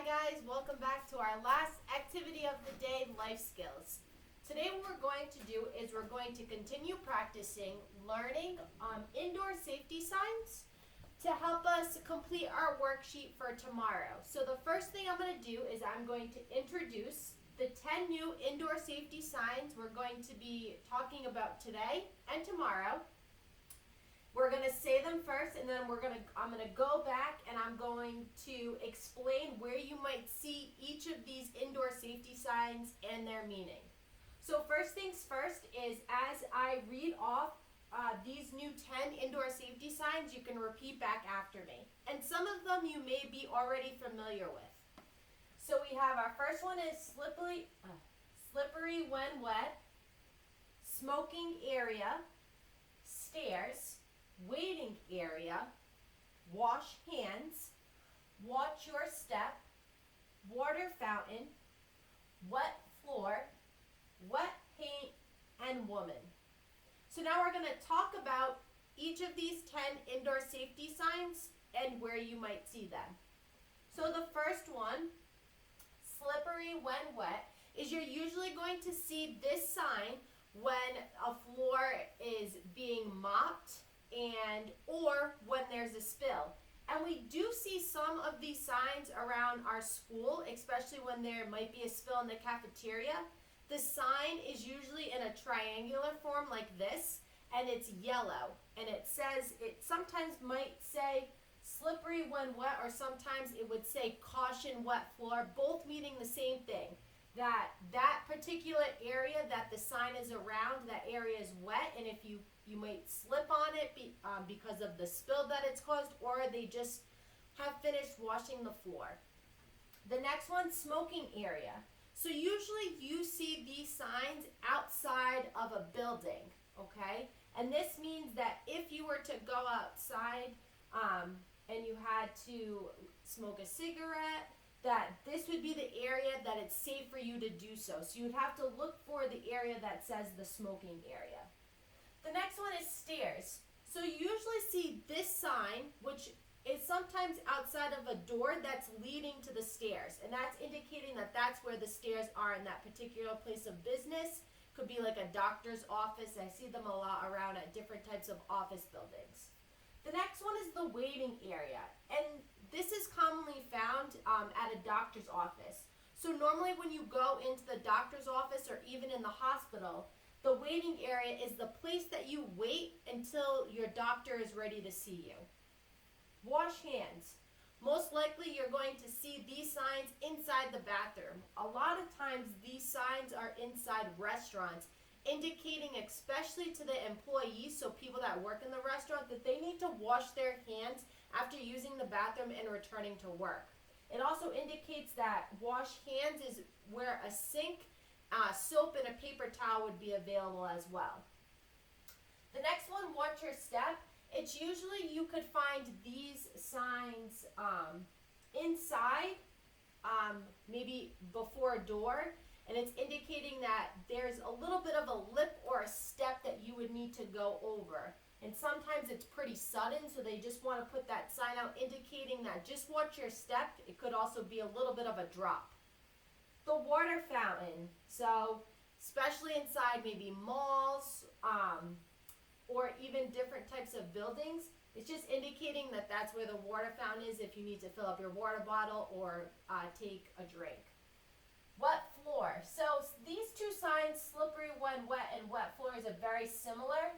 guys, welcome back to our last activity of the day, life skills. Today what we're going to do is we're going to continue practicing learning indoor safety signs to help us complete our worksheet for tomorrow. So the first thing I'm going to do is I'm going to introduce the 10 new indoor safety signs we're going to be talking about today and tomorrow. We're going to say them first, and then I'm going to go back and I'm going to explain where you might see each of these indoor safety signs and their meaning. So first things first is as I read off these new 10 indoor safety signs, you can repeat back after me. And some of them you may be already familiar with. So we have our first one is slippery when wet, smoking area, stairs, waiting area, wash hands, watch your step, water fountain, wet floor, wet paint, and woman. So now we're going to talk about each of these 10 indoor safety signs and where you might see them. So the first one, slippery when wet, is you're usually going to see this sign when a floor is being mopped or when there's a spill. And we do see some of these signs around our school, especially when there might be a spill in the cafeteria. The sign is usually in a triangular form like this, and it's yellow. And it sometimes might say slippery when wet, or sometimes it would say caution wet floor, both meaning the same thing. That particular area that the sign is around, that area is wet, and if you might slip on it because of the spill that it's caused, or they just have finished washing the floor. The next one, smoking area. So usually you see these signs outside of a building, okay? And this means that if you were to go outside and you had to smoke a cigarette, that this would be the area that it's safe for you to do so. So you would have to look for the area that says the smoking area. The next one is stairs. So you usually see this sign, which is sometimes outside of a door that's leading to the stairs. And that's indicating that that's where the stairs are in that particular place of business. Could be like a doctor's office. I see them a lot around at different types of office buildings. The next one is the waiting area. And this is commonly found at a doctor's office. So normally when you go into the doctor's office or even in the hospital, the waiting area is the place that you wait until your doctor is ready to see you. Wash hands. Most likely you're going to see these signs inside the bathroom. A lot of times these signs are inside restaurants, indicating especially to the employees, so people that work in the restaurant, that they need to wash their hands after using the bathroom and returning to work. It also indicates that wash hands is where a sink, soap, and a paper towel would be available as well. The next one, watch your step. It's usually you could find these signs inside, maybe before a door, and it's indicating that there's a little bit of a lip or a step that you would need to go over. And sometimes it's pretty sudden, so they just want to put that sign out indicating that just watch your step. It could also be a little bit of a drop. The water fountain. So especially inside maybe malls or even different types of buildings, it's just indicating that that's where the water fountain is if you need to fill up your water bottle or take a drink. Wet floor. So these two signs, slippery when wet and wet floor, is very similar.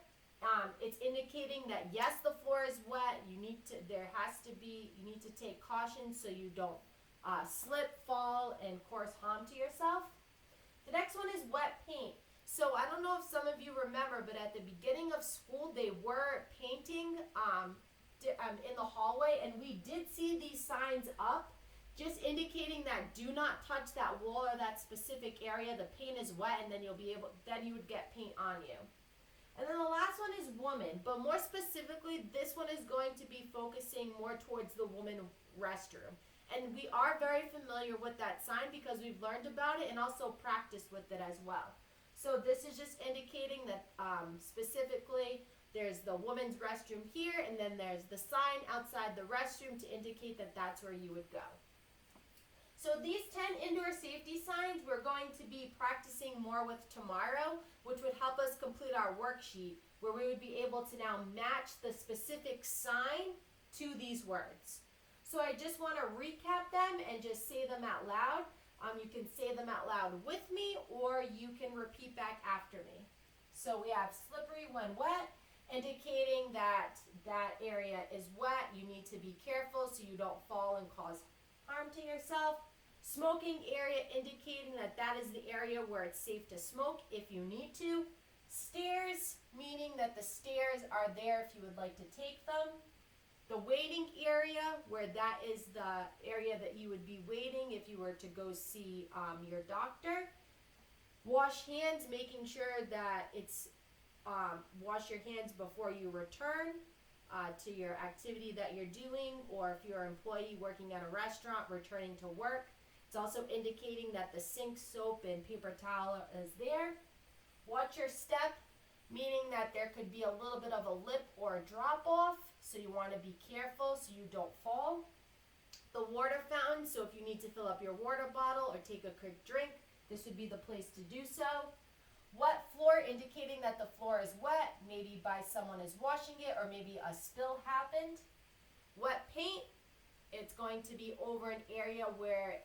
It's indicating that yes, the floor is wet. You need to take caution so you don't slip, fall, and cause harm to yourself. The next one is wet paint. So I don't know if some of you remember, but at the beginning of school, they were painting in the hallway, and we did see these signs up, just indicating that do not touch that wall or that specific area. The paint is wet, and then you would get paint on you. And then the last one is woman, but more specifically, this one is going to be focusing more towards the woman restroom. And we are very familiar with that sign because we've learned about it and also practiced with it as well. So this is just indicating that specifically there's the women's restroom here, and then there's the sign outside the restroom to indicate that that's where you would go. So these 10 indoor safety signs we're going to be practicing more with tomorrow, which would help us complete our worksheet, where we would be able to now match the specific sign to these words. So I just want to recap them and just say them out loud. You can say them out loud with me, or you can repeat back after me. So we have slippery when wet, indicating that that area is wet. You need to be careful so you don't fall and cause harm to yourself. Smoking area, indicating that that is the area where it's safe to smoke if you need to. Stairs, meaning that the stairs are there if you would like to take them. The waiting area, where that is the area that you would be waiting if you were to go see your doctor. Wash hands, making sure that it's wash your hands before you return to your activity that you're doing, or if you're an employee working at a restaurant returning to work. It's also indicating that the sink, soap, and paper towel is there. Watch your step, meaning that there could be a little bit of a lip or a drop off, so you want to be careful so you don't fall. The water fountain, so if you need to fill up your water bottle or take a quick drink, this would be the place to do so. Wet floor, indicating that the floor is wet, maybe by someone is washing it, or maybe a spill happened. Wet paint, it's going to be over an area where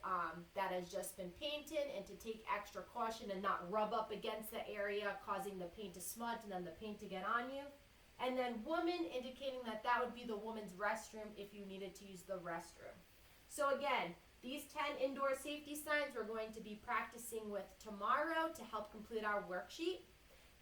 that has just been painted, and to take extra caution and not rub up against the area, causing the paint to smudge and then the paint to get on you. And then woman, indicating that that would be the woman's restroom if you needed to use the restroom. So again, these 10 indoor safety signs we're going to be practicing with tomorrow to help complete our worksheet.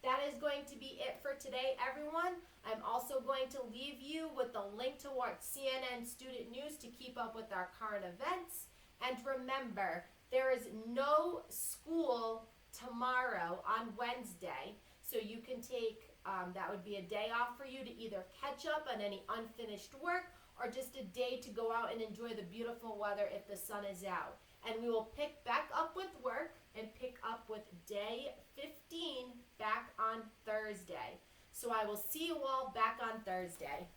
That is going to be it for today, everyone. I'm also going to leave you with the link to our CNN Student News to keep up with our current events. And remember, there is no school tomorrow on Wednesday, so you can take, that would be a day off for you to either catch up on any unfinished work, or just a day to go out and enjoy the beautiful weather if the sun is out. And we will pick back up with work and pick up with day 15 back on Thursday. So I will see you all back on Thursday.